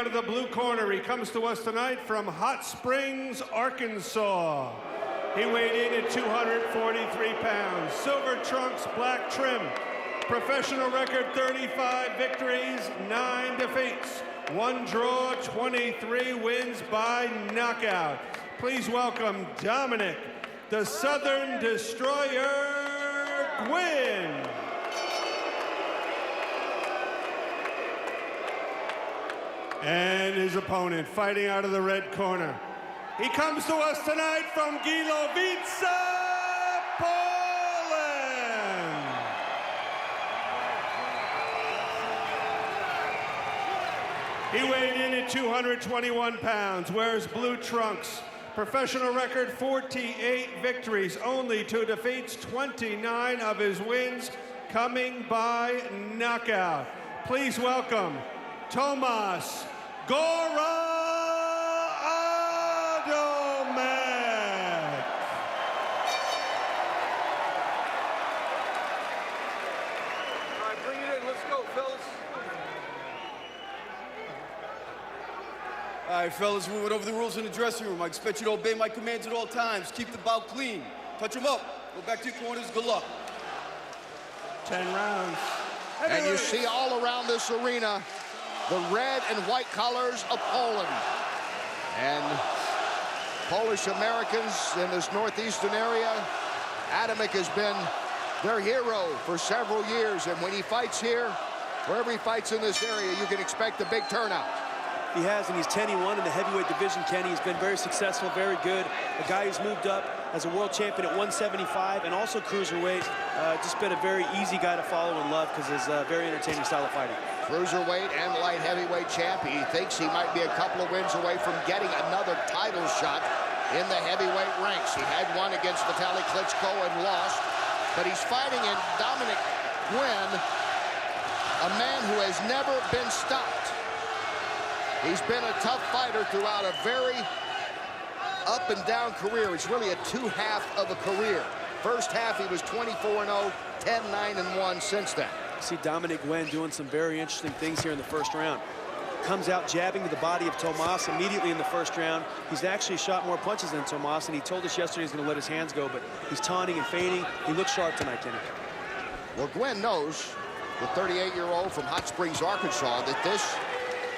out of the blue corner, he comes to us tonight from Hot Springs, Arkansas. He weighed in at 243 pounds. Silver trunks, black trim. Professional record, 35 victories, 9 defeats. 1 draw, 23 wins by knockout. Please welcome Adamek, the Southern Destroyer, Guinn. And his opponent fighting out of the red corner. He comes to us tonight from Gliwice, Poland. He weighed in at 221 pounds, wears blue trunks. Professional record, 48 victories, only 2 defeats, 29 of his wins coming by knockout. Please welcome Tomasz Adamek. All right, bring it in. Let's go, fellas. All right, fellas, we went over the rules in the dressing room. I expect you to obey my commands at all times. Keep the bout clean. Touch them up. Go back to your corners. Good luck. 10 rounds. And you see all around this arena the red and white colors of Poland. And Polish Americans in this northeastern area, Adamek has been their hero for several years. And when he fights here, wherever he fights in this area, you can expect a big turnout. He has, and he's 10-1 in the heavyweight division, Kenny. He's been very successful, very good. A guy who's moved up as a world champion at 175 and also cruiserweight. Just been a very easy guy to follow and love because his very entertaining style of fighting. Cruiserweight and light heavyweight champ. He thinks he might be a couple of wins away from getting another title shot in the heavyweight ranks. He had one against Vitaly Klitschko and lost, but he's fighting in Adamek Guinn, a man who has never been stopped. He's been a tough fighter throughout a very up and down career. It's really a two-half of a career. First half, he was 24-0, 10-9-1 since then. See Adamek Guinn doing some very interesting things here in the first round. Comes out jabbing to the body of Tomasz immediately in the first round. He's actually shot more punches than Tomasz, and he told us yesterday he's going to let his hands go, but he's taunting and feigning. He looks sharp tonight, Kenny. Well, Guinn knows, the 38-year-old from Hot Springs, Arkansas, that this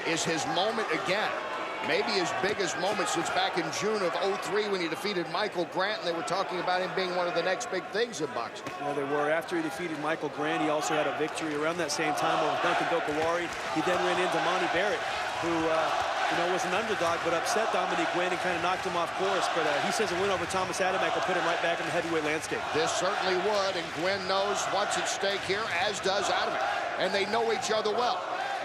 is his moment again. Maybe his biggest moment since back in June of '03 when he defeated Michael Grant, and they were talking about him being one of the next big things in boxing. Well, they were. After he defeated Michael Grant, he also had a victory around that same time over Duncan Dokawari. He then ran into Monty Barrett, who was an underdog, but upset Adamek Guinn and kind of knocked him off course. But he says a win over Tomasz Adamek will put him right back in the heavyweight landscape. This certainly would, and Guinn knows what's at stake here, as does Adamek. And they know each other well.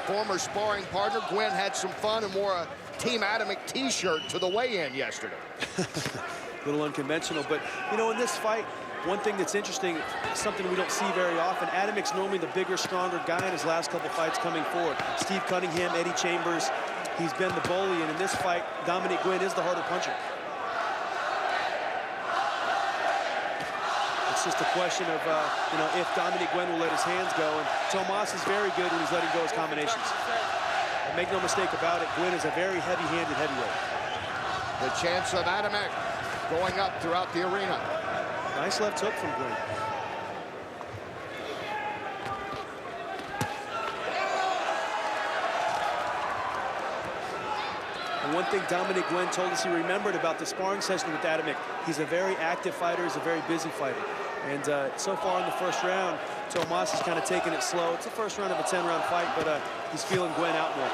Former sparring partner, Guinn had some fun and wore a Team Adamek t-shirt to the weigh-in yesterday. A little unconventional, but, in this fight, one thing that's interesting, something we don't see very often, Adamek's normally the bigger, stronger guy in his last couple fights coming forward. Steve Cunningham, Eddie Chambers, he's been the bully, and in this fight, Adamek Guinn is the harder puncher. It's just a question of, if Adamek Guinn will let his hands go, and Tomasz is very good when he's letting go his combinations. And make no mistake about it, Guinn is a very heavy-handed heavyweight. The chance of Adamek going up throughout the arena. Nice left hook from Guinn. And one thing Adamek Guinn told us he remembered about the sparring session with Adamek, he's a very active fighter, he's a very busy fighter. And so far in the first round, Tomasz has kind of taken it slow. It's the first round of a 10-round fight, but he's feeling Guinn out more.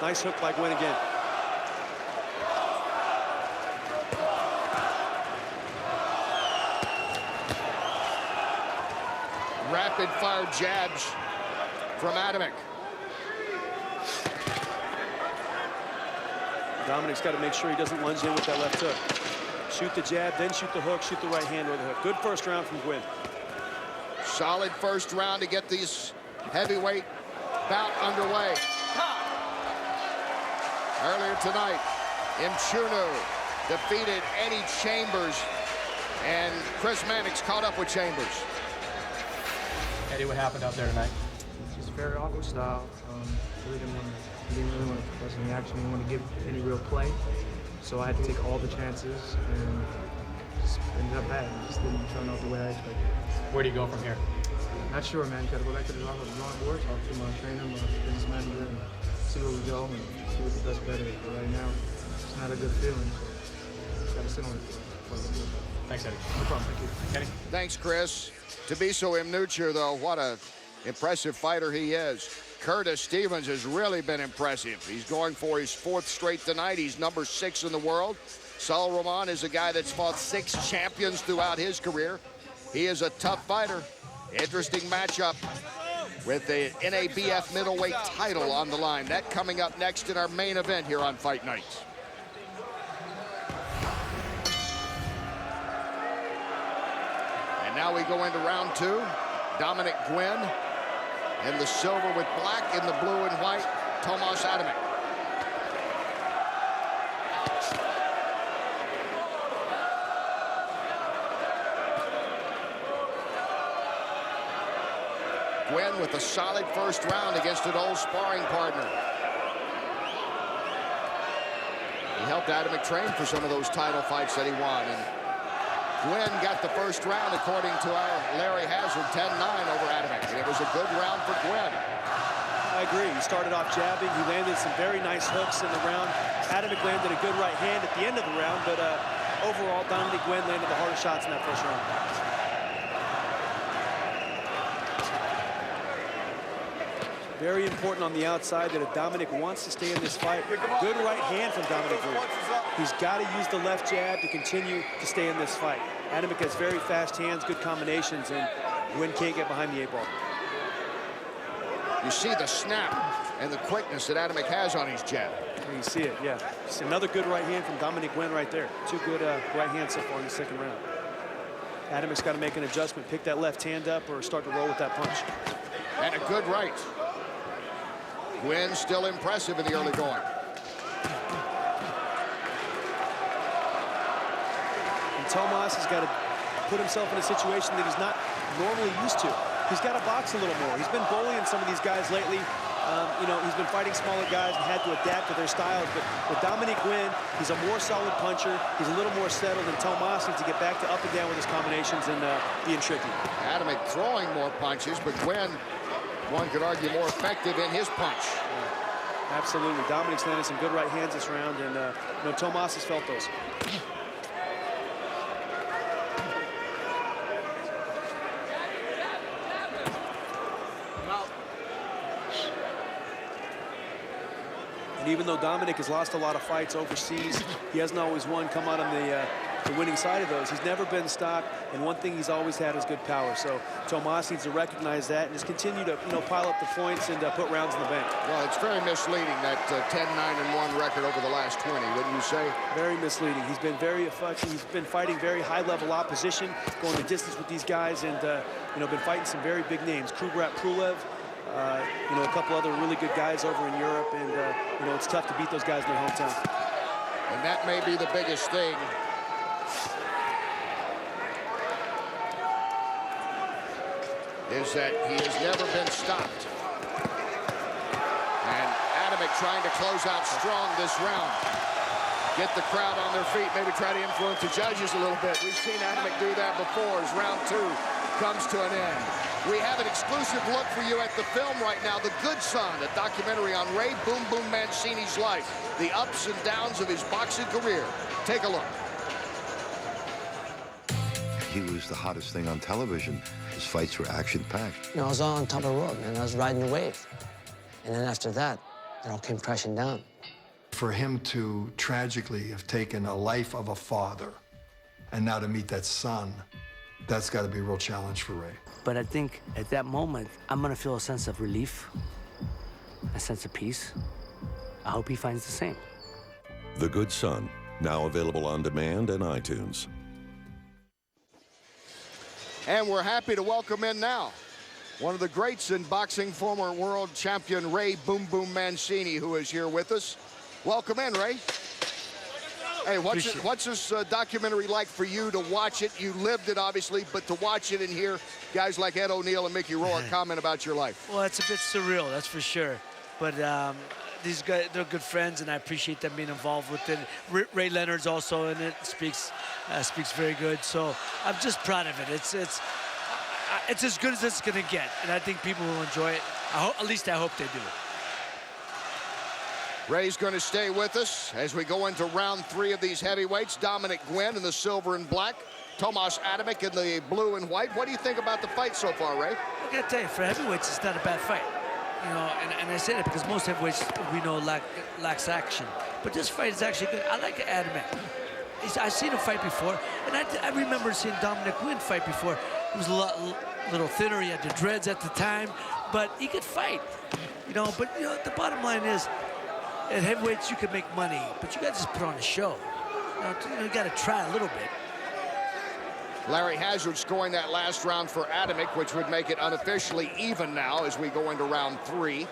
Nice hook by Guinn again. Rapid-fire jabs from Adamek. Adamek's got to make sure he doesn't lunge in with that left hook. Shoot the jab, then shoot the hook, shoot the right hand or the hook. Good first round from Guinn. Solid first round to get this heavyweight bout underway. Earlier tonight, Mchunu defeated Eddie Chambers, and Chris Mannix caught up with Chambers. Eddie, what happened out there tonight? Just very awkward style. Really didn't want to He didn't really want to press any action. He didn't want to give any real play. So I had to take all the chances and just ended up bad. It just didn't turn out the way I expected. Where do you go from here? Not sure, man. Got to go back to the drawing board, talk to my trainer, my business manager, and see where we go and see what the best bet is. But right now, it's not a good feeling. So got to sit on it. Thanks, Eddie. No problem. Thank you. Kenny? Thanks, Chris. Tubiso Imnucher, though, what a impressive fighter he is. Curtis Stevens has really been impressive. He's going for his 4th straight tonight. He's number 6 in the world. Saul Roman is a guy that's fought 6 champions throughout his career. He is a tough fighter. Interesting matchup with the NABF middleweight title on the line. That coming up next in our main event here on Fight Night. And now we go into round 2. Dominic Guinn in the silver with black, in the blue and white, Tomas Adamek. Guinn with a solid first round against an old sparring partner. He helped Adamek train for some of those title fights that he won. And Guinn got the first round, according to our Larry Hazard, 10-9 over Adamek. And it was a good round for Guinn. I agree. He started off jabbing. He landed some very nice hooks in the round. Adamek landed a good right hand at the end of the round, but overall, Dominic Guinn landed the harder shots in that first round. Very important on the outside that if Dominic wants to stay in this fight, good right hand from Dominic Guinn. He's got to use the left jab to continue to stay in this fight. Adamek has very fast hands, good combinations, and Guinn can't get behind the 8-ball. You see the snap and the quickness that Adamek has on his jab. You see it, yeah. Just another good right hand from Dominic Guinn right there. 2 good right hands so far in the second round. Adamek's got to make an adjustment, pick that left hand up or start to roll with that punch. And a good right. Guinn still impressive in the early going. And Tomas has got to put himself in a situation that he's not normally used to. He's got to box a little more. He's been bullying some of these guys lately. You know, he's been fighting smaller guys and had to adapt to their styles. But with Dominic Guinn, he's a more solid puncher. He's a little more settled, and Tomas needs to get back to up and down with his combinations and being tricky. Adamek throwing more punches, but Guinn, one could argue, more effective in his punch. Yeah, absolutely. Dominic's landed some good right hands this round, and you know, Tomas has felt those. And even though Dominic has lost a lot of fights overseas, he hasn't always won, come out on the winning side of those. He's never been stopped, and one thing he's always had is good power. So Tomas needs to recognize that and just continue to, you know, pile up the points and put rounds in the bank. Well, it's very misleading, that 10-9-1 record over the last 20, wouldn't you say? Very misleading. He's been very effective. He's been fighting very high-level opposition, going the distance with these guys, and you know, been fighting some very big names. Kubrat Pulev. You know, a couple other really good guys over in Europe, and you know, it's tough to beat those guys in their hometown. And that may be the biggest thing. Is that he has never been stopped. And Adamek trying to close out strong this round. Get the crowd on their feet, maybe try to influence the judges a little bit. We've seen Adamek do that before as round 2 comes to an end. We have an exclusive look for you at the film right now, The Good Son, a documentary on Ray Boom Boom Mancini's life, the ups and downs of his boxing career. Take a look. He was the hottest thing on television. His fights were action-packed. You know, I was on top of the world, man. I was riding the wave. And then after that, it all came crashing down. For him to tragically have taken a life of a father and now to meet that son, that's got to be a real challenge for Ray. But I think at that moment, I'm gonna feel a sense of relief, a sense of peace. I hope he finds the same. The Good Son, now available on demand and iTunes. And we're happy to welcome in now one of the greats in boxing, former world champion Ray Boom Boom Mancini, who is here with us. Welcome in, Ray. Hey, what's this documentary like for you to watch it? You lived it, obviously, but to watch it and hear guys like Ed O'Neill and Mickey Rourke comment about your life. Well, it's a bit surreal, that's for sure. But these guys, they're good friends, and I appreciate them being involved with it. Ray Leonard's also in it, speaks very good. So I'm just proud of it. It's as good as it's going to get, and I think people will enjoy it. At least I hope they do. Ray's going to stay with us as we go into round 3 of these heavyweights. Dominic Guinn in the silver and black. Tomas Adamek in the blue and white. What do you think about the fight so far, Ray? I got to tell you, for heavyweights, it's not a bad fight. You know, and I say that because most heavyweights we know lacks action. But this fight is actually good. I like Adamek. I've seen him fight before, and I remember seeing Dominic Guinn fight before. He was a little thinner. He had the dreads at the time, but he could fight. You know, but you know, the bottom line is, at heavyweights you can make money, but you got to just put on a show. You got to try a little bit. Larry Hazard scoring that last round for Adamek, which would make it unofficially even now as we go into round 3.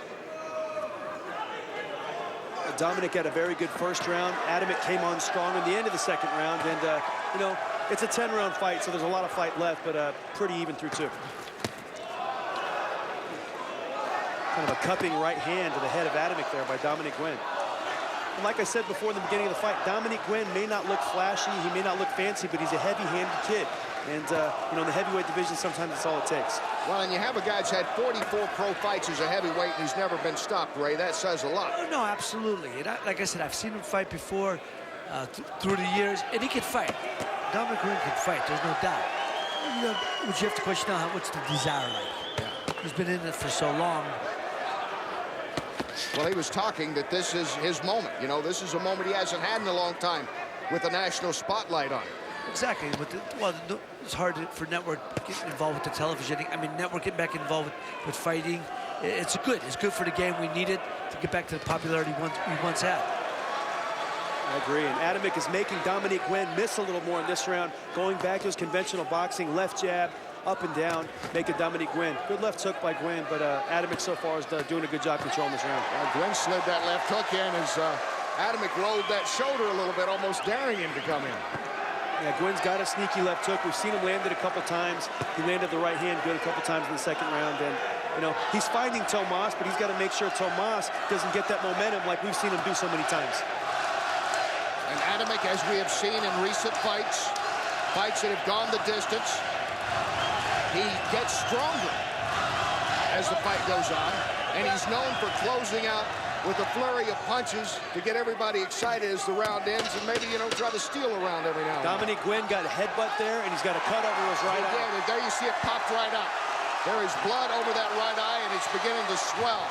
Dominic had a very good first round. Adamek came on strong in the end of the second round, and you know, it's a 10-round fight, so there's a lot of fight left, but pretty even through 2. Kind of a cupping right hand to the head of Adamek there by Dominic Guinn. And like I said before in the beginning of the fight, Dominic Guinn may not look flashy, he may not look fancy, but he's a heavy-handed kid. And, you know, in the heavyweight division, sometimes that's all it takes. Well, and you have a guy that's had 44 pro fights as a heavyweight, and he's never been stopped, Ray. That says a lot. Oh, no, absolutely. And like I said, I've seen him fight before through the years, and he can fight. Dominic Guinn can fight, there's no doubt. You know, what you have to question now, what's the desire like? Yeah. He's been in it for so long. Well, he was talking that this is his moment. You know, this is a moment he hasn't had in a long time with the national spotlight on him. Exactly. Well, it's hard for network getting involved with the television. I mean, network getting back involved with fighting. It's good. It's good for the game. We need it to get back to the popularity we once had. I agree. And Adamek is making Dominic Guinn miss a little more in this round, going back to his conventional boxing, left jab, up and down, making Dominic Guinn. Good left hook by Guinn, but Adamek so far is doing a good job controlling this round. Guinn slid that left hook in as Adamek rolled that shoulder a little bit, almost daring him to come in. Yeah, Gwynn's got a sneaky left hook. We've seen him land it a couple times. He landed the right hand good a couple times in the second round. And, you know, he's finding Tomas, but he's got to make sure Tomas doesn't get that momentum like we've seen him do so many times. And Adamek, as we have seen in recent fights that have gone the distance, he gets stronger as the fight goes on. And he's known for closing out with a flurry of punches to get everybody excited as the round ends, and maybe, you know, try to steal a round every now and then. Dominic Guinn got a headbutt there, and he's got a cut over his right eye. And there you see it popped right out. There is blood over that right eye, and it's beginning to swell.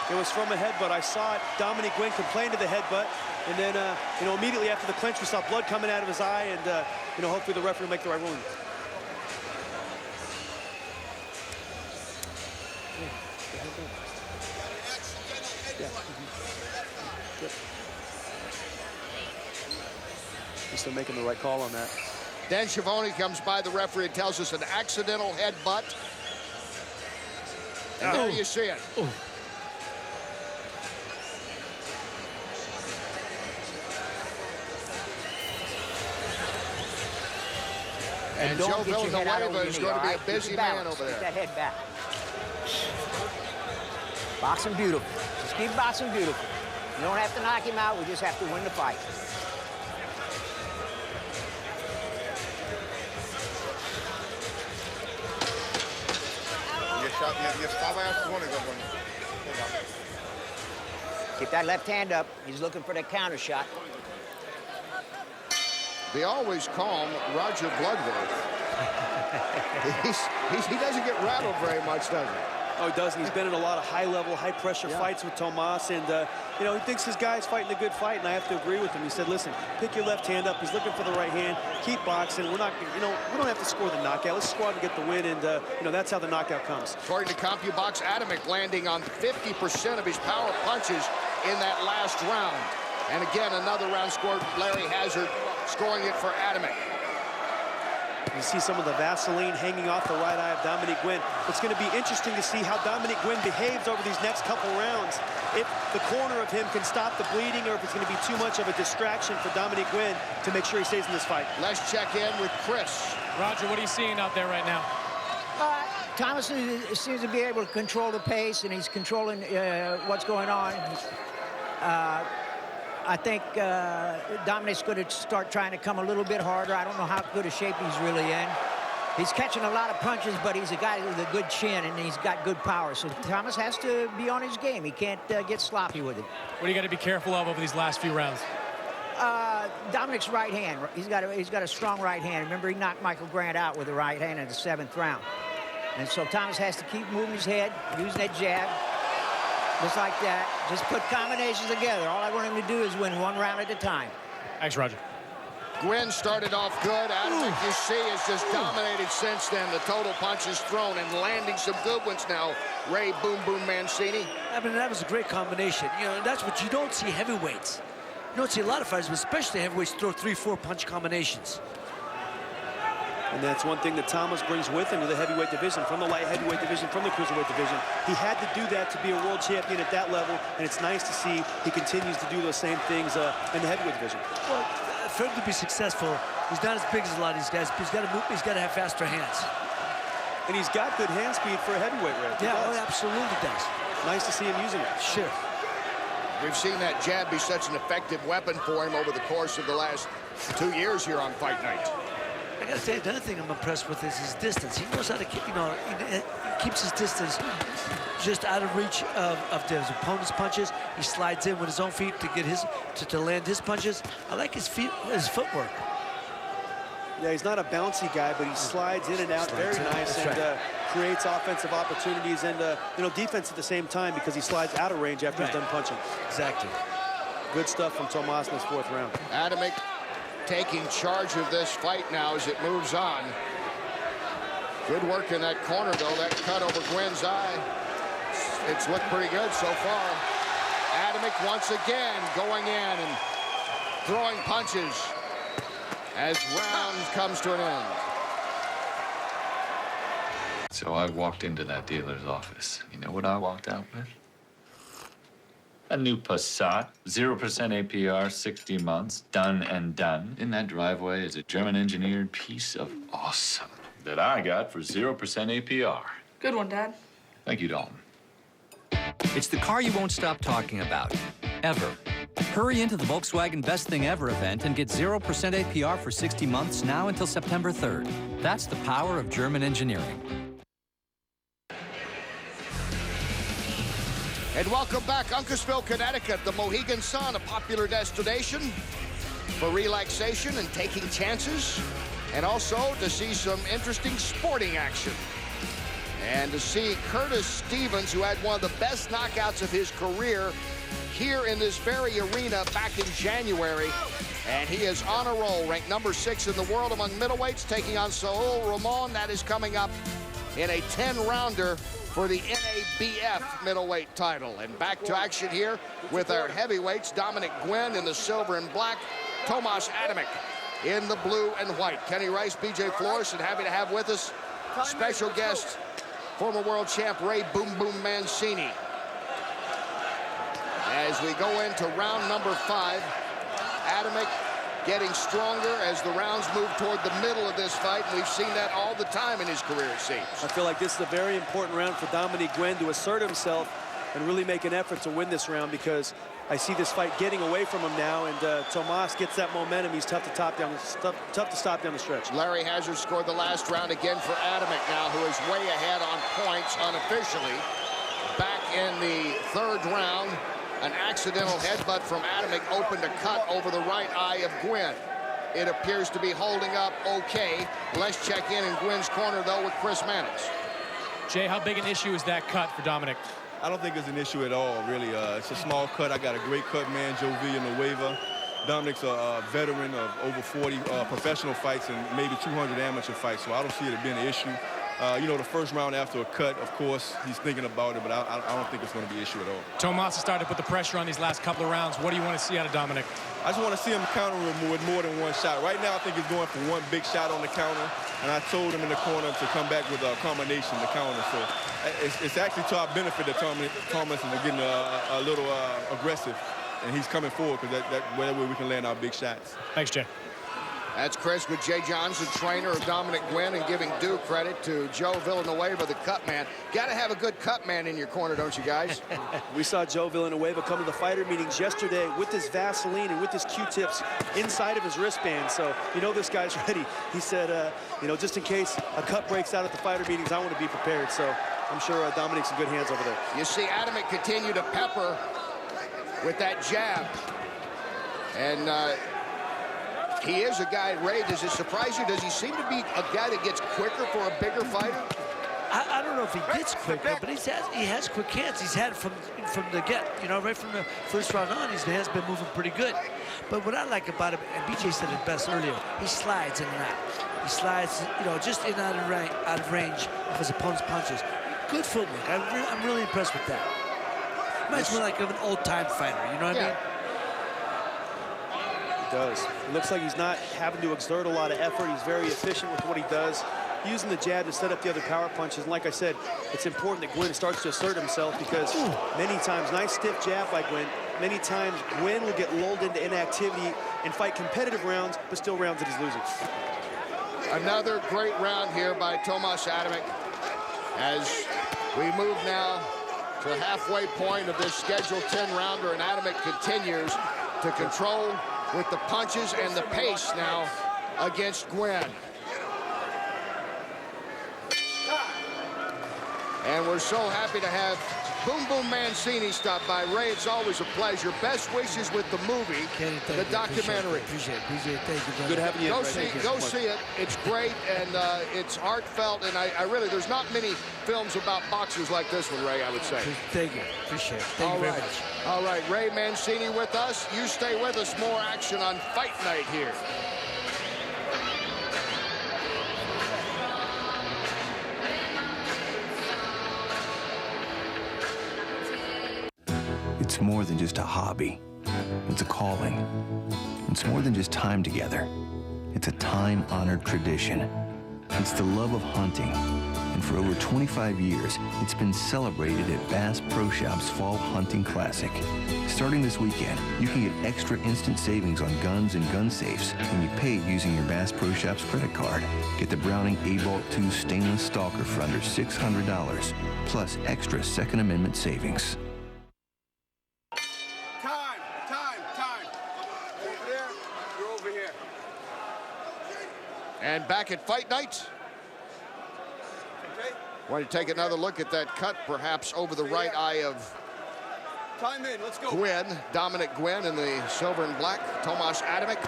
It was from a headbutt. I saw it. Dominic Guinn complained to the headbutt, and then, you know, immediately after the clinch, we saw blood coming out of his eye, and, you know, hopefully the referee will make the right ruling. He's still making the right call on that. Dan Schiavone comes by the referee and tells us an accidental headbutt. And there you see it. And Joe Villanueva is going to be a busy man over there. Keep that head back. Boxing beautiful. Just keep boxing beautiful. You don't have to knock him out. We just have to win the fight. Keep that left hand up. He's looking for that counter shot. The always calm Roger Bloodworth. he doesn't get rattled very much, does he? Oh, he doesn't. He's been in a lot of high-level, high-pressure fights with Tomas, and, you know, he thinks his guy's fighting a good fight, and I have to agree with him. He said, listen, pick your left hand up. He's looking for the right hand. Keep boxing. We're not, you know, we don't have to score the knockout. Let's squad and get the win, and, you know, that's how the knockout comes. According to CompuBox, Adamek landing on 50% of his power punches in that last round. And again, another round scored. Larry Hazard scoring it for Adamek. You see some of the Vaseline hanging off the right eye of Dominic Guinn. It's going to be interesting to see how Dominic Guinn behaves over these next couple rounds. If the corner of him can stop the bleeding, or if it's going to be too much of a distraction for Dominic Guinn to make sure he stays in this fight. Let's check in with Chris. Roger, what are you seeing out there right now? Thomas seems to be able to control the pace, and he's controlling what's going on. I think Dominic's going to start trying to come a little bit harder. I don't know how good a shape he's really in. He's catching a lot of punches, but he's a guy with a good chin, and he's got good power. So Thomas has to be on his game. He can't get sloppy with it. What do you got to be careful of over these last few rounds? Dominic's right hand. He's got a strong right hand. Remember, he knocked Michael Grant out with a right hand in the 7th round. And so Thomas has to keep moving his head, using that jab, just like that. Just put combinations together. All I want him to do is win 1 round at a time. Thanks, Roger. Guinn started off good. Adamek, you see, has just dominated since then. The total punches thrown and landing some good ones now. Ray Boom Boom Mancini. I mean, that was a great combination. You know, and that's what you don't see heavyweights. You don't see a lot of fighters, but especially heavyweights, throw 3-4 punch combinations. And that's one thing that Thomas brings with him to the heavyweight division, from the light heavyweight division, from the cruiserweight division. He had to do that to be a world champion at that level, and it's nice to see he continues to do those same things in the heavyweight division. Well, for him to be successful, he's not as big as a lot of these guys, but he's got to move, he's got to have faster hands. And he's got good hand speed for a heavyweight, Ray. Yeah, oh, absolutely does. Nice to see him using it. Sure. We've seen that jab be such an effective weapon for him over the course of the last 2 years here on Fight Night. I gotta say, another thing I'm impressed with is his distance. He knows how to keep, you know, he keeps his distance just out of reach of his opponent's punches. He slides in with his own feet to get to land his punches. I like his footwork. Yeah, he's not a bouncy guy, but he slides in and out very nice and creates offensive opportunities and you know, defense at the same time because he slides out of range after he's done punching. Exactly. Good stuff from Tomas in this 4th round. Adamek taking charge of this fight now as it moves on. Good work in that corner, though. That cut over Guinn's eye. It's looked pretty good so far. Adamek once again going in and throwing punches as round comes to an end. So I walked into that dealer's office. You know what I walked out with? A new Passat, 0% APR, 60 months, done and done. In that driveway is a German-engineered piece of awesome that I got for 0% APR. Good one, Dad. Thank you, Dalton. It's the car you won't stop talking about, ever. Hurry into the Volkswagen Best Thing Ever event and get 0% APR for 60 months now until September 3rd. That's the power of German engineering. And welcome back, Uncasville, Connecticut, the Mohegan Sun, a popular destination for relaxation and taking chances, and also to see some interesting sporting action. And to see Curtis Stevens, who had one of the best knockouts of his career here in this very arena back in January. And he is on a roll, ranked number 6 in the world among middleweights, taking on Saul Ramon. That is coming up in a 10-rounder for the NABF middleweight title. And back to action here with our heavyweights, Dominic Guinn in the silver and black, Tomas Adamek in the blue and white. Kenny Rice, BJ Flores, and happy to have with us special guest, former world champ Ray Boom Boom Mancini. As we go into round number 5, Adamek getting stronger as the rounds move toward the middle of this fight, and we've seen that all the time in his career, it seems. I feel like this is a very important round for Dominic Guinn to assert himself and really make an effort to win this round, because I see this fight getting away from him now, and Tomas gets that momentum. He's tough to stop down the stretch. Larry Hazard scored the last round again for Adamek now, who is way ahead on points unofficially. Back in the 3rd round, an accidental headbutt from Adamek opened a cut over the right eye of Guinn. It appears to be holding up okay. Let's check in Guinn's corner, though, with Chris Mannix. Jay, how big an issue is that cut for Dominic? I don't think it's an issue at all, really. It's a small cut. I got a great cut man, Joe Villanueva. Dominic's a veteran of over 40 professional fights and maybe 200 amateur fights, so I don't see it being an issue. You know, the first round after a cut, of course, he's thinking about it, but I don't think it's going to be an issue at all. Tomas has started to put the pressure on these last couple of rounds. What do you want to see out of Dominic? I just want to see him counter with more than one shot. Right now, I think he's going for one big shot on the counter, and I told him in the corner to come back with a combination, the counter. So it's actually to our benefit that Thomas is getting a little aggressive, and he's coming forward, because that way we can land our big shots. Thanks, Jay. That's Chris with Jay Johnson, trainer of Dominic Guinn, and giving due credit to Joe Villanueva, the cut man. Got to have a good cut man in your corner, don't you guys? We saw Joe Villanueva come to the fighter meetings yesterday with his Vaseline and with his Q-tips inside of his wristband. So, you know this guy's ready. He said, you know, just in case a cut breaks out at the fighter meetings, I want to be prepared. So I'm sure Dominic's in good hands over there. You see Adamek continue to pepper with that jab. And he is a guy, Ray, does it surprise you? Does he seem to be a guy that gets quicker for a bigger fighter? I don't know if he gets quicker, but he has quick hands. He's had it from the get, you know, right from the first round on, his hands been moving pretty good. But what I like about him, and BJ said it best earlier, he slides in and out. He slides, you know, just in and out of range of his opponent's punches. Good footwork. I'm really impressed with that. Reminds me like of an old-time fighter, you know what I mean? He does. It looks like he's not having to exert a lot of effort. He's very efficient with what he does, using the jab to set up the other power punches. And like I said, it's important that Guinn starts to assert himself, because many times, nice stiff jab by Guinn, many times Guinn will get lulled into inactivity and fight competitive rounds, but still rounds that he's losing. Another great round here by Tomas Adamek as we move now to the halfway point of this scheduled 10-rounder, and Adamek continues to control with the punches and the pace now against Guinn. And we're so happy to have Boom Boom Mancini stop by. Ray, it's always a pleasure. Best wishes with the movie, the documentary. Appreciate it. Thank you, brother. Good having you. Go see it. It's great, and it's heartfelt, and I really, there's not many films about boxers like this one, Ray, I would say. Thank you. Appreciate it. Thank you very much. All right, Ray Mancini with us. You stay with us. More action on Fight Night here. It's more than just a hobby. It's a calling. It's more than just time together. It's a time-honored tradition. It's the love of hunting. And for over 25 years, it's been celebrated at Bass Pro Shop's Fall Hunting Classic. Starting this weekend, you can get extra instant savings on guns and gun safes when you pay using your Bass Pro Shop's credit card. Get the Browning A-Bolt 2 Stainless Stalker for under $600, plus extra Second Amendment savings. And back at Fight Night. Want to take another look at that cut, perhaps over the right eye of Guinn, Dominic Guinn in the silver and black. Tomas Adamek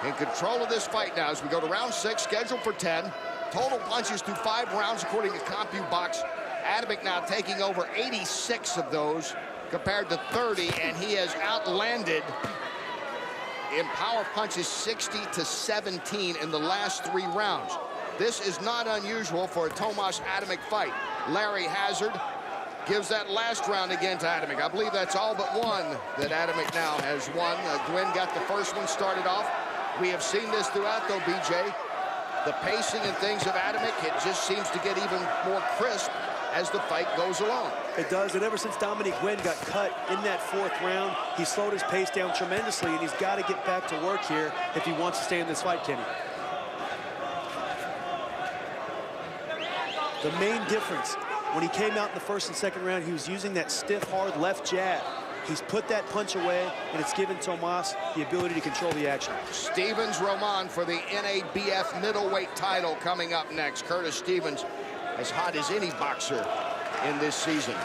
in control of this fight now as we go to round 6, scheduled for 10. Total punches through 5 rounds according to CompuBox. Adamek now taking over 86 of those compared to 30, and he has outlanded in power punches 60 to 17 in the last 3 rounds. This is not unusual for a Tomas Adamek fight. Larry Hazard gives that last round again to Adamek. I believe that's all but one that Adamek now has won. Guinn got the first one started off. We have seen this throughout, though, BJ. The pacing and things of Adamek, it just seems to get even more crisp as the fight goes along. It does, and ever since Dominic Guinn got cut in that 4th round, he slowed his pace down tremendously, and he's got to get back to work here if he wants to stay in this fight, Kenny. The main difference, when he came out in the 1st and 2nd round, he was using that stiff, hard left jab. He's put that punch away, and it's given Tomas the ability to control the action. Stevens Roman for the NABF middleweight title coming up next. Curtis Stevens, as hot as any boxer in this season.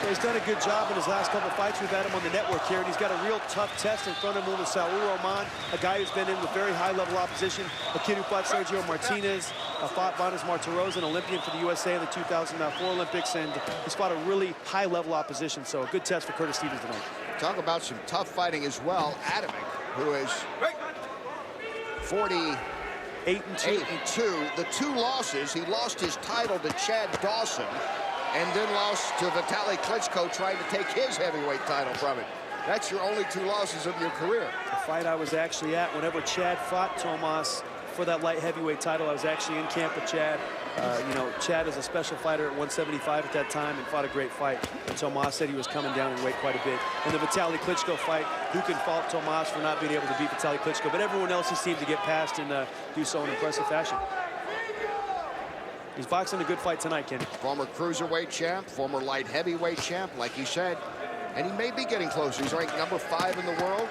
Yeah, he's done a good job in his last couple fights. We've had him on the network here, and he's got a real tough test in front of him with Saul Roman, a guy who's been in with very high-level opposition, a kid who fought Sergio Martinez, fought Vanes Martirosyan, an Olympian for the USA in the 2004 Olympics, and he's fought a really high-level opposition, so a good test for Curtis Stevens tonight. Talk about some tough fighting as well. Adamek, who is 48-2. The 2 losses, he lost his title to Chad Dawson, and then lost to Vitaly Klitschko trying to take his heavyweight title from him. That's your only 2 losses of your career. The fight I was actually at, whenever Chad fought Tomas for that light heavyweight title. I was actually in camp with Chad. You know, Chad is a special fighter at 175 at that time and fought a great fight. And Tomas said he was coming down in weight quite a bit. In the Vitaly Klitschko fight, who can fault Tomas for not being able to beat Vitaly Klitschko? But everyone else he seemed to get past and do so in impressive fashion. He's boxing a good fight tonight, Kenny. Former cruiserweight champ, former light heavyweight champ, like you said. And he may be getting close. He's ranked number 5 in the world.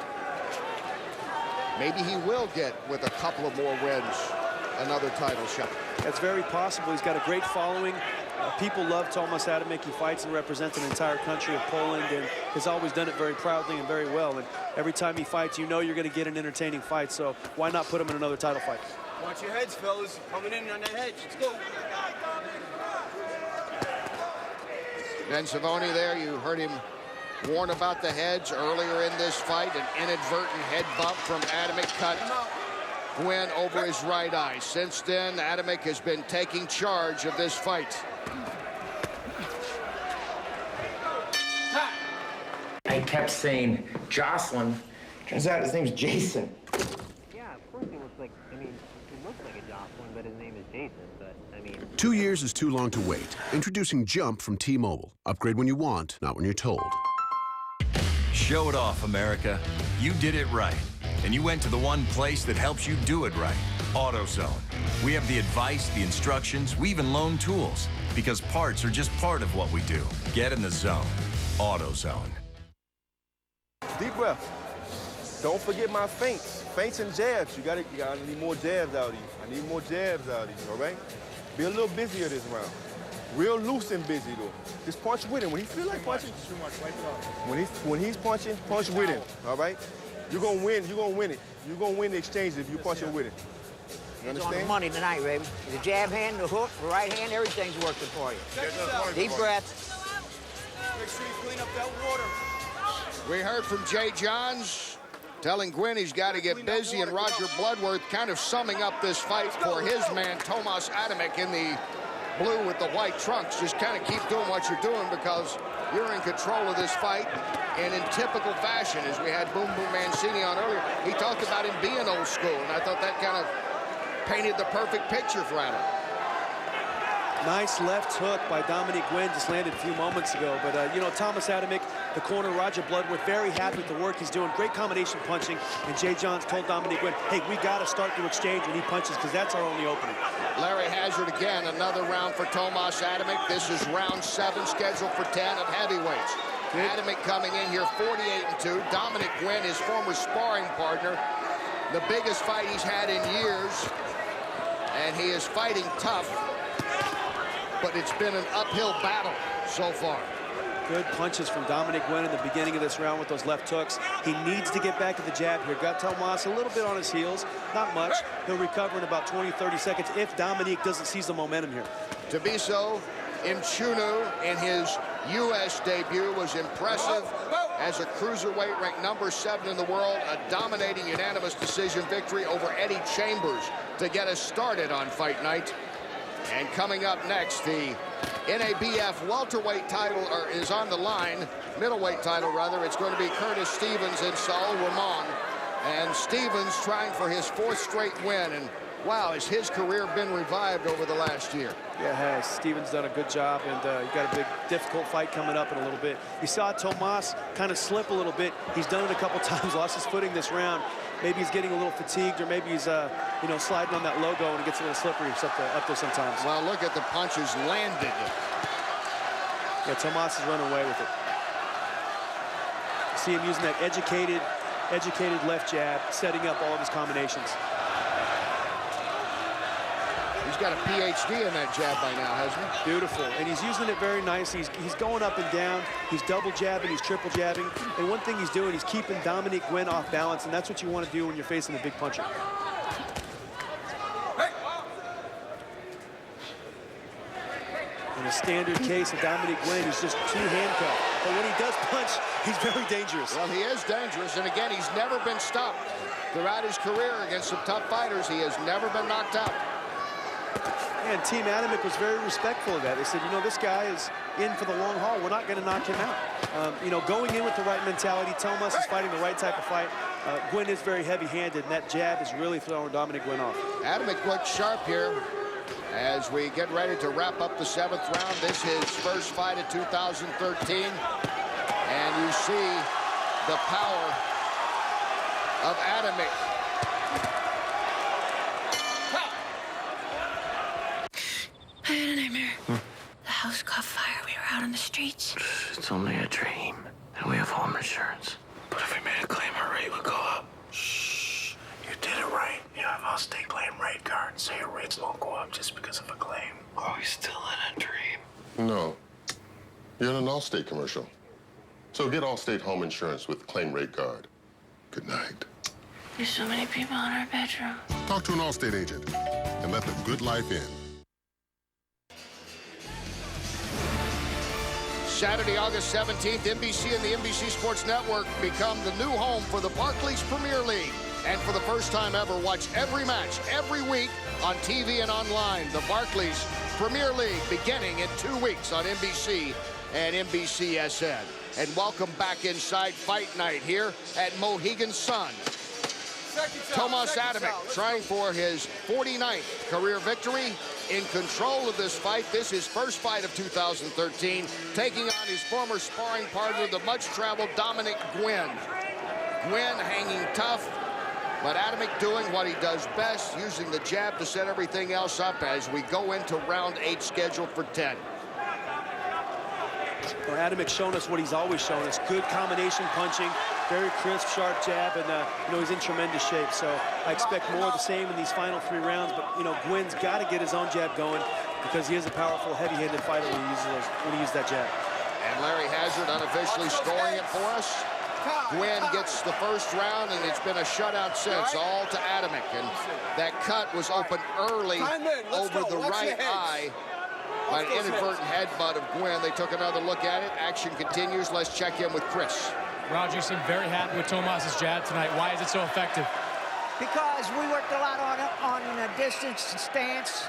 Maybe he will get, with a couple of more wins, another title shot. That's very possible. He's got a great following. People love Tomas Adamek. He fights and represents an entire country of Poland and has always done it very proudly and very well. And every time he fights, you know you're going to get an entertaining fight. So why not put him in another title fight? Watch your heads, fellas. Coming in on that hedge. Let's go. Ben Savoni there, you heard him warn about the heads earlier in this fight. An inadvertent head bump from Adamek cut Guinn over his right eye. Since then, Adamek has been taking charge of this fight. I kept saying Jocelyn. Turns out his name's Jason. Yeah, of course he looks like, I mean, he looks like a Jocelyn, but his name is Jason, but, I mean... 2 years is too long to wait. Introducing Jump from T-Mobile. Upgrade when you want, not when you're told. Show it off, America. You did it right. And you went to the one place that helps you do it right. AutoZone. We have the advice, the instructions, we even loan tools. Because parts are just part of what we do. Get in the zone. AutoZone. Deep breath. Don't forget my feints. Feints and jabs. I need more jabs out of you. I need more jabs out of you, all right? Be a little busier this round. Real loose and busy, though. Just punch with him. When he feel like punching, too much. Wipe it off. When he's punching, punch with him, all right? You're going to win. You're going to win it. You're going to win the exchange if you punch him with it. You It's on understand? the money tonight, baby. The jab hand, the hook, the right hand, everything's working for you. Deep breath. Make sure you clean up that water. We heard from Jay Johns telling Guinn he's got to get busy, and Roger Bloodworth kind of summing up this fight for his man, Tomas Adamek, in the blue with the white trunks. Just kind of keep doing what you're doing because you're in control of this fight. And in typical fashion, as we had Boom Boom Mancini on earlier, he talked about him being old school, and I thought that kind of painted the perfect picture for Adam. Nice left hook by Dominic Guinn, just landed a few moments ago. But, you know, Tomas Adamek, the corner, Roger Bloodworth, very happy with the work he's doing. Great combination punching. And Jay Johns told Dominic Guinn, hey, we got to start to exchange when he punches because that's our only opening. Larry Hazard again, another round for Tomas Adamek. This is round 7, scheduled for 10 of heavyweights. Adamek coming in here 48-2. Dominic Guinn, his former sparring partner. The biggest fight he's had in years. And he is fighting tough. But it's been an uphill battle so far. Good punches from Dominic Guinn in the beginning of this round with those left hooks. He needs to get back to the jab here. Got Tomas a little bit on his heels, not much. He'll recover in about 20-30 seconds if Dominic doesn't seize the momentum here. Tabiso Mchunu in his U.S. debut was impressive as a cruiserweight, ranked number 7 in the world. A dominating unanimous decision victory over Eddie Chambers to get us started on fight night. And coming up next, the NABF welterweight title is on the line, middleweight title rather. It's going to be Curtis Stevens and Saul Ramon. And Stevens trying for his 4th straight win. And wow, has his career been revived over the last year? Yeah, it has. Stevens done a good job, and you got a big, difficult fight coming up in a little bit. You saw Tomas kind of slip a little bit. He's done it a couple times, lost his footing this round. Maybe he's getting a little fatigued, or maybe he's, you know, sliding on that logo and it gets a little slippery up there sometimes. Well, look at the punches landed. Yeah, Tomas is running away with it. See him using that educated left jab, setting up all of his combinations. He's got a PhD in that jab by now, hasn't he? Beautiful, and he's using it very nice. He's going up and down. He's double jabbing, he's triple jabbing. And one thing he's doing, he's keeping Dominic Guinn off balance, and that's what you want to do when you're facing a big puncher. In a standard case of Dominic Guinn, he's just too handcuffed. But when he does punch, he's very dangerous. Well, he is dangerous, and again, he's never been stopped. Throughout his career against some tough fighters, he has never been knocked out. And Team Adamek was very respectful of that. They said, you know, this guy is in for the long haul. We're not going to knock him out. You know, going in with the right mentality, Tomas is fighting the right type of fight. Guinn is very heavy-handed, and that jab is really throwing Dominic Guinn off. Adamek looked sharp here as we get ready to wrap up the 7th round. This is his first fight of 2013. And you see the power of Adamek. I had a nightmare. The house caught fire. We were out on the streets. It's only a dream, and we have home insurance. But if we made a claim, our rate would go up. Shh. You did it right. You have Allstate claim rate card, so your rates won't go up just because of a claim. Are we still in a dream? No. You're in an Allstate commercial. So get Allstate home insurance with claim rate card. Good night. There's so many people in our bedroom. Talk to an Allstate agent and let the good life in. Saturday, August 17th, NBC and the NBC Sports Network become the new home for the Barclays Premier League. And for the first time ever, watch every match, every week on TV and online. The Barclays Premier League beginning in 2 weeks on NBC and NBCSN. And welcome back inside Fight Night here at Mohegan Sun. Tomas Adamek trying for his 49th career victory, in control of this fight. This is his first fight of 2013, taking on his former sparring partner, the much-traveled Dominic Guinn. Guinn hanging tough, but Adamek doing what he does best, using the jab to set everything else up as we go into round 8 scheduled for 10. Well, Adamek's shown us what he's always shown us. Good combination punching, very crisp, sharp jab, and you know, he's in tremendous shape. So I expect more of the same in these final 3 rounds. But you know, Gwynn's got to get his own jab going because he is a powerful, heavy-handed fighter when he uses that jab. And Larry Hazard unofficially scoring it for us. Guinn gets the first round, and it's been a shutout since, all to Adamek. And that cut was open early over the right eye. By an inadvertent headbutt of Guinn. They took another look at it. Action continues. Let's check in with Chris. Roger, you seem very happy with Tomas's jab tonight. Why is it so effective? Because we worked a lot on distance and stance,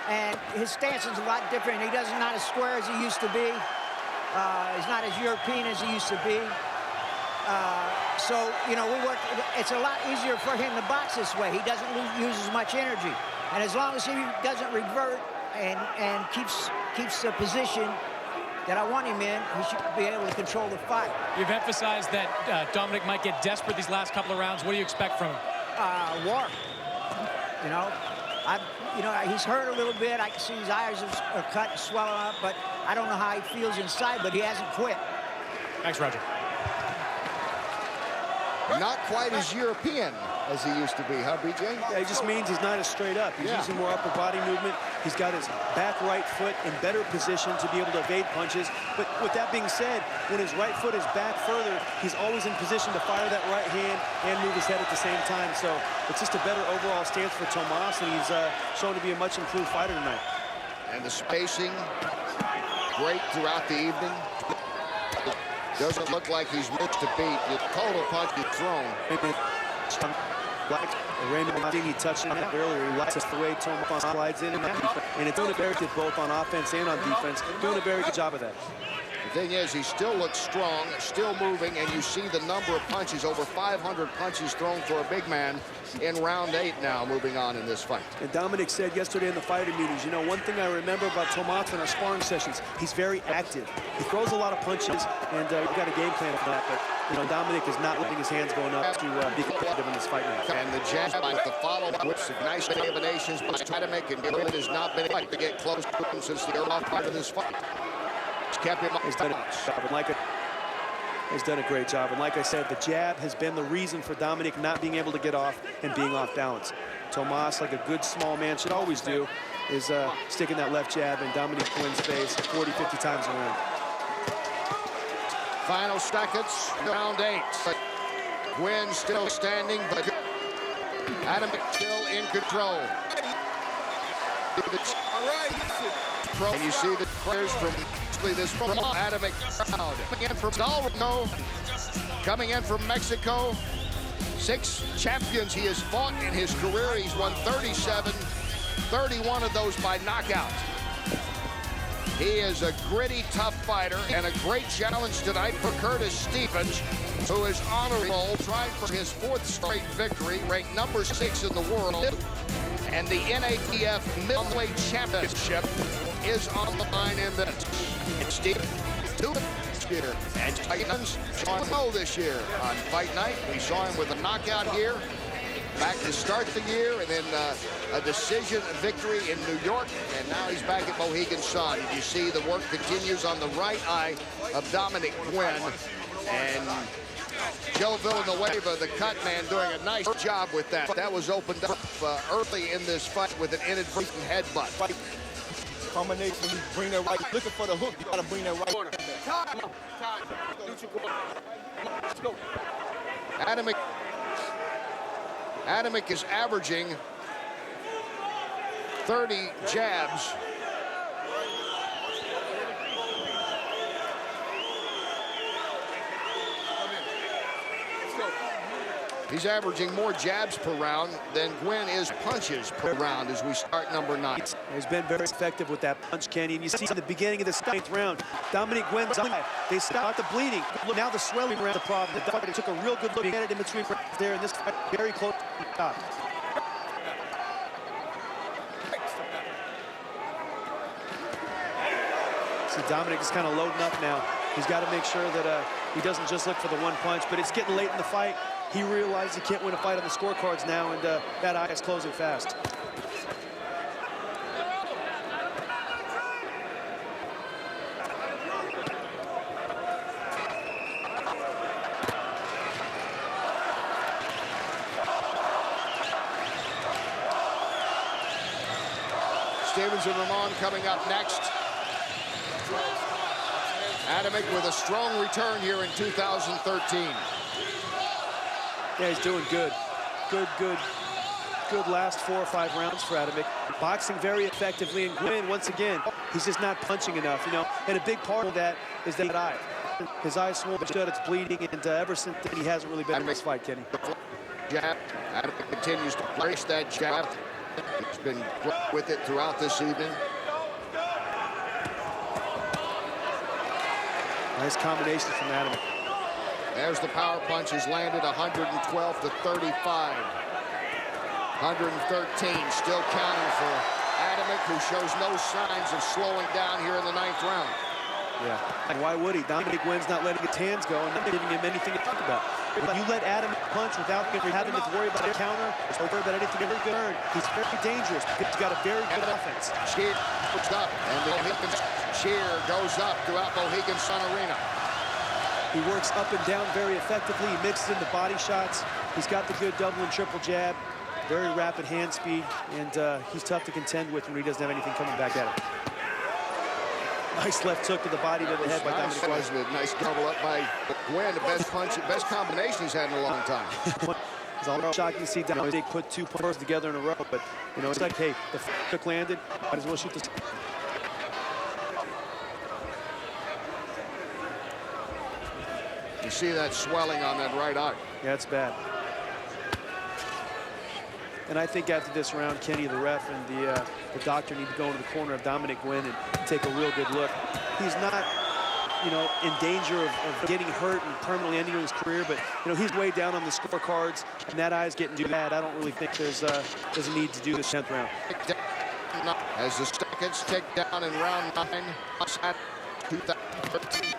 and his stance is a lot different. He doesn't not as square as he used to be. He's not as European as he used to be. So, you know, we work. It's a lot easier for him to box this way. He doesn't use as much energy. And as long as he doesn't revert and keeps the position that I want him in, he should be able to control the fight. You've emphasized that Dominic might get desperate these last couple of rounds. What do you expect from him? War. You know, he's hurt a little bit. I can see his eyes are cut and swelling up, but I don't know how he feels inside, but he hasn't quit. Thanks, Roger. Not quite as European as he used to be, huh, BJ? Yeah, it just means he's not as straight up. He's using more upper body movement. He's got his back right foot in better position to be able to evade punches. But with that being said, when his right foot is back further, he's always in position to fire that right hand and move his head at the same time. So it's just a better overall stance for Tomas, and he's shown to be a much improved fighter tonight. And the spacing, great throughout the evening. Doesn't look like he's missed a beat. The total punch is thrown. Raymond Martin, he touched on that earlier. He likes the way Tomas slides in and it's doing a very good both on offense and on defense. Doing a very good job of that. The thing is, he still looks strong, still moving, and you see the number of punches, over 500 punches thrown for a big man in round 8 now, moving on in this fight. And Dominic said yesterday in the fighter meetings, you know, one thing I remember about Tomas in our sparring sessions, he's very active. He throws a lot of punches, and we've got a game plan for that, but, you know, Dominic is not letting his hands going up to be competitive in this fight now. And the jab, the follow-up with some nice combinations by Adamek, and Guinn has not been able to get close to him since the early part of this fight. Kept him He's done a great job. And like I said, the jab has been the reason for Dominic not being able to get off and being off balance. Tomas, like a good small man should always do, is sticking that left jab in Dominic Gwynn's face 40, 50 times around. Final seconds, round 8. Guinn still standing, but Adamek still in control. And you see the players from this Adamek crowd. Coming in from Dalrino, coming in from Mexico. 6 champions he has fought in his career. He's won 37. 31 of those by knockout. He is a gritty, tough fighter, and a great challenge tonight for Curtis Stevens, who is on a roll, trying for his 4th straight victory, ranked number 6 in the world. And the NATF Middleweight Championship is on the line in this. It's Stevens, 2 this year, and Titans on low this year. On Fight Night, we saw him with a knockout here, back to start the year, and then a decision victory in New York, and now he's back at Mohegan Sun. You see the work continues on the right eye of Dominic Guinn, and Joe Villanueva, the cut man, doing a nice job with that. That was opened up early in this fight with an inadvertent headbutt. Combination, bring that right. Looking for the hook, you gotta bring that right corner. Time. Let's go. Adamek is averaging 30 jabs. He's averaging more jabs per round than Guinn is punches per round as we start number 9. He's been very effective with that punch, Kenny. And you see in the beginning of the 9th round, Dominic Guinn's eye. They stopped the bleeding. Look, now the swelling around the problem. The fighter took a real good look at it in between there, and this fight very close to the top. See, Dominic is kind of loading up now. He's got to make sure that he doesn't just look for the one punch, but it's getting late in the fight. He realizes he can't win a fight on the scorecards now, and that eye is closing fast. Stevens and Ramon coming up next. Adamek with a strong return here in 2013. Yeah, he's doing good. Good last 4 or 5 rounds for Adamek. Boxing very effectively, and Guinn, once again, he's just not punching enough, you know. And a big part of that is that eye. His eye's swollen, it's bleeding, and ever since then, he hasn't really been in this fight, Kenny. Jab. Adamek continues to place that jab. He's been with it throughout this evening. Nice combination from Adamek. There's the power punches landed, 112 to 35. 113 still counting for Adamek, who shows no signs of slowing down here in the 9th round. Yeah, and why would he? Dominic Guinn's not letting his hands go and not giving him anything to think about. But you let Adamek punch without having to worry about a counter or worry about anything ever good. He's very dangerous because he's got a very good offense. Cheer goes up, and the Mohegan cheer goes up throughout Mohegan Sun Arena. He works up and down very effectively. He mixes in the body shots. He's got the good double and triple jab. Very rapid hand speed, and he's tough to contend with when he doesn't have anything coming back at him. Nice left hook to the body to the head by Dominic Guinn. That was a nice double up by Guinn. The best punch, the best combination he's had in a long time. It's all shocking to see Dominic put 2 punches together in a row, but you know, it's like, hey, the hook landed, might as well shoot this. You see that swelling on that right eye. Yeah, it's bad. And I think after this round, Kenny, the ref, and the doctor need to go into the corner of Dominic Guinn and take a real good look. He's not, you know, in danger of getting hurt and permanently ending his career, but, you know, he's way down on the scorecards, and that eye's getting too bad. I don't really think there's a need to do this 10th round. As the seconds tick down in round 9,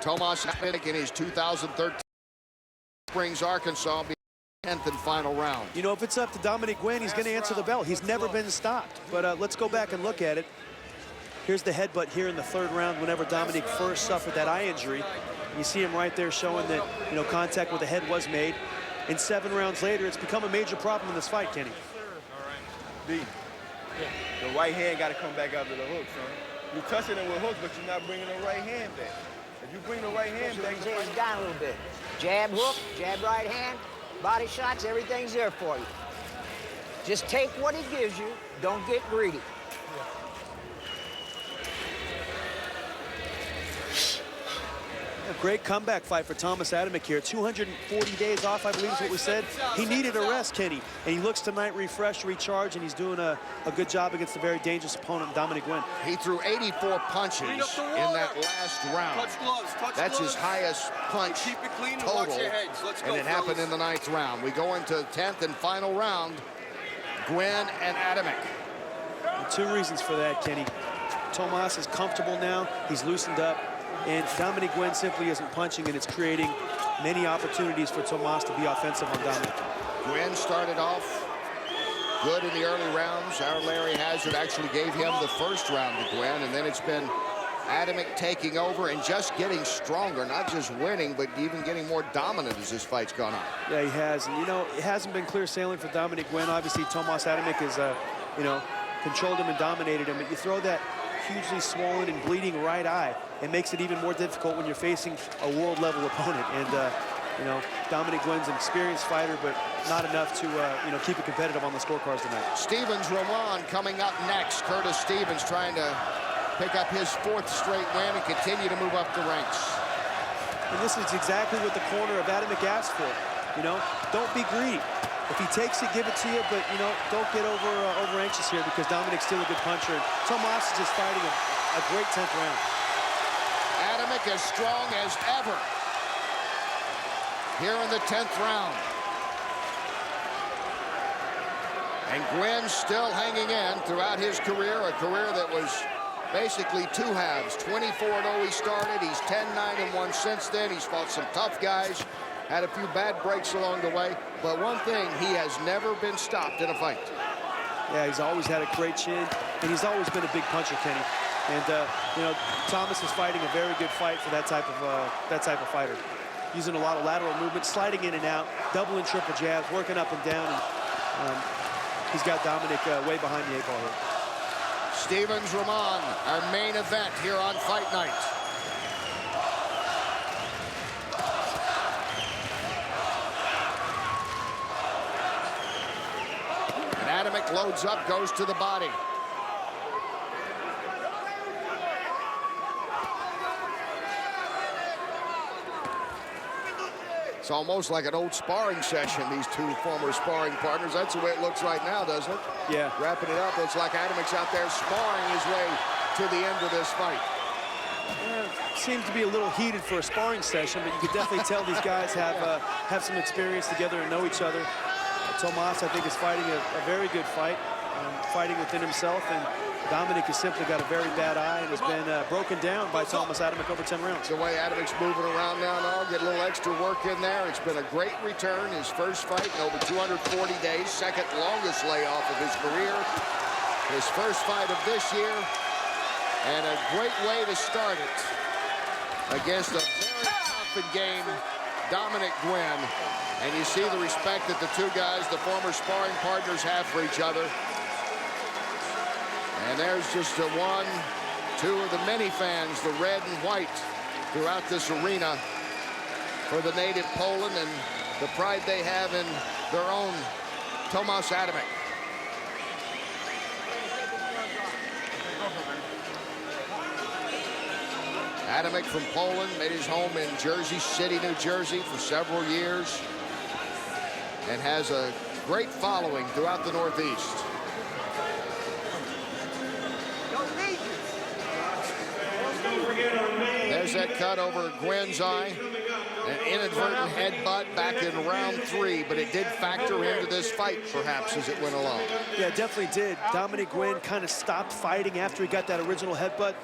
Tomas Adamek in his 2013 Springs, Arkansas, 10th and final round. You know, if it's up to Dominic Guinn, he's going to answer the bell. He's never been stopped. But let's go back and look at it. Here's the headbutt here in the 3rd round whenever Dominic first suffered that eye injury. You see him right there showing that, you know, contact with the head was made. And 7 rounds later, it's become a major problem in this fight, Kenny. B, the right hand got to come back after the hook, son. You're touching him with hooks, but you're not bringing the right hand back. If you bring the right hand back, his hands down a little bit. Jab hook, jab right hand, body shots, everything's there for you. Just take what he gives you. Don't get greedy. A great comeback fight for Thomas Adamek here. 240 days off, I believe is what we said. He needed a rest, Kenny. And he looks tonight refreshed, recharged, and he's doing a good job against a very dangerous opponent, Dominic Guinn. He threw 84 punches in that last round. That's his highest punch total, and it happened in the 9th round. We go into the 10th and final round, Guinn and Adamek. And 2 reasons for that, Kenny. Tomas is comfortable now. He's loosened up. And Dominic Guinn simply isn't punching, and it's creating many opportunities for Tomas to be offensive on Dominic. Guinn started off good in the early rounds. Our Larry Hazard actually gave him the first round to Guinn, and then it's been Adamek taking over and just getting stronger, not just winning, but even getting more dominant as this fight's gone on. Yeah, he has. And, you know, it hasn't been clear sailing for Dominic Guinn. Obviously, Tomas Adamek has, you know, controlled him and dominated him. But you throw that hugely swollen and bleeding right eye, it makes it even more difficult when you're facing a world-level opponent. And, you know, Dominic Guinn's an experienced fighter, but not enough to, you know, keep it competitive on the scorecards tonight. Stevens Roman coming up next. Curtis Stevens trying to pick up his 4th straight win and continue to move up the ranks. And this is exactly what the corner of Adamek asked for. You know, don't be greedy. If he takes it, give it to you, but, you know, don't get over anxious here because Dominic's still a good puncher. And Tomas is just fighting a great 10th round. Adamek as strong as ever here in the 10th round. And Guinn still hanging in throughout his career, a career that was basically 2 halves. 24-0 he started. He's 10-9-1 since then. He's fought some tough guys. Had a few bad breaks along the way, but one thing, he has never been stopped in a fight. Yeah, he's always had a great chin, and he's always been a big puncher, Kenny. And you know, Thomas is fighting a very good fight for that type of fighter. Using a lot of lateral movement, sliding in and out, double and triple jabs, working up and down, and he's got Dominic way behind the 8 ball here. Stevens Roman, our main event here on Fight Night. Adamek loads up, goes to the body. It's almost like an old sparring session, these 2 former sparring partners. That's the way it looks right now, doesn't it? Yeah. Wrapping it up, looks like Adamek's out there sparring his way to the end of this fight. Yeah, seems to be a little heated for a sparring session, but you can definitely tell these guys have some experience together and know each other. Tomas, I think, is fighting a very good fight, fighting within himself, and Dominic has simply got a very bad eye and has been broken down by Thomas Adamek over 10 rounds. The way Adamek's moving around now and all, get a little extra work in there. It's been a great return. His first fight in over 240 days, 2nd longest layoff of his career. His first fight of this year, and a great way to start it against a very tough and game Dominic Guinn. And you see the respect that the 2 guys, the former sparring partners, have for each other. And there's just 1, 2 of the many fans, the red and white, throughout this arena for the native Poland and the pride they have in their own Tomas Adamek. Adamek from Poland made his home in Jersey City, New Jersey for several years and has a great following throughout the Northeast. There's that cut over Guinn's eye. An inadvertent headbutt back in round 3, but it did factor into this fight, perhaps, as it went along. Yeah, it definitely did. Dominic Guinn kind of stopped fighting after he got that original headbutt.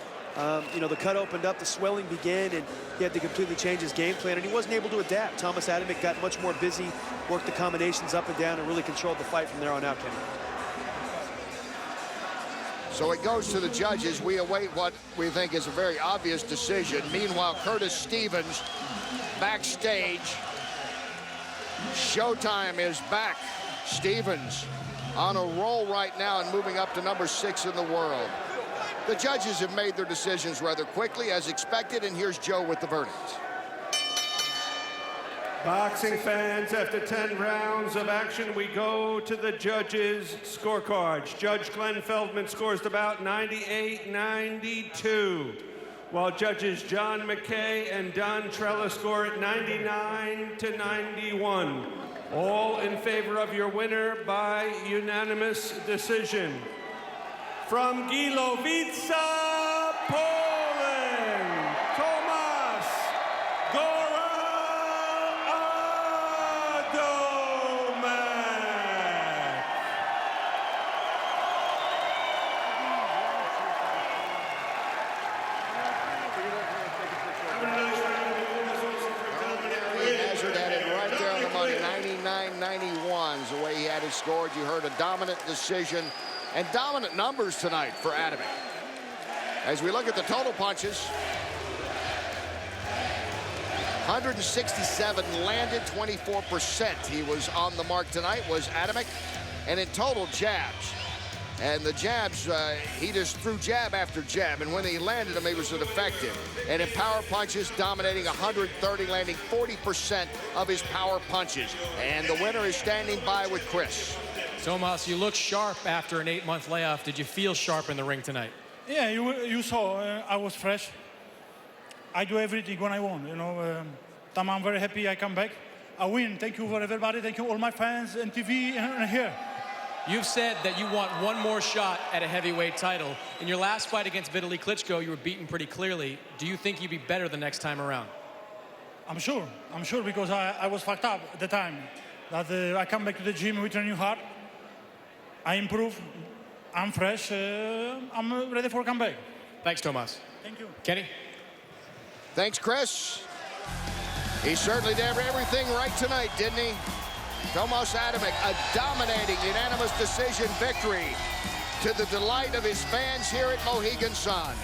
You know, the cut opened up, the swelling began, and he had to completely change his game plan, and he wasn't able to adapt. Thomas Adamek got much more busy, worked the combinations up and down, and really controlled the fight from there on out, Kenny. So it goes to the judges. We await what we think is a very obvious decision. Meanwhile, Curtis Stevens backstage. Showtime is back. Stevens on a roll right now and moving up to number 6 in the world. The judges have made their decisions rather quickly, as expected, and here's Joe with the verdict. Boxing fans, after 10 rounds of action, we go to the judges' scorecards. Judge Glenn Feldman scores the bout 98-92. while judges John McKay and Don Trella score it 99-91. All in favor of your winner by unanimous decision. From Gilowice, Poland, Tomasz Adamek. Hazard had it right there on the money, 99-91 is the way he had it scored. You heard a dominant decision and dominant numbers tonight for Adamek. As we look at the total punches, 167 landed, 24%. He was on the mark tonight, was Adamek. And in total jabs. And the jabs, he just threw jab after jab. And when he landed them, he was effective. And in power punches, dominating 130, landing 40% of his power punches. And the winner is standing by with Chris. Tomasz, you look sharp after an 8-month layoff. Did you feel sharp in the ring tonight? Yeah, you saw I was fresh. I do everything when I want, you know. Tom, I'm very happy I come back. I win. Thank you for everybody. Thank you all my fans and TV and here. You've said that you want one more shot at a heavyweight title. In your last fight against Vitaly Klitschko, you were beaten pretty clearly. Do you think you'd be better the next time around? I'm sure because I was fucked up at the time. That I come back to the gym, we training hard. I improve. I'm fresh. I'm ready for a comeback. Thanks, Tomasz. Thank you. Kenny? Thanks, Chris. He certainly did everything right tonight, didn't he? Tomasz Adamek, a dominating unanimous decision victory to the delight of his fans here at Mohegan Sun.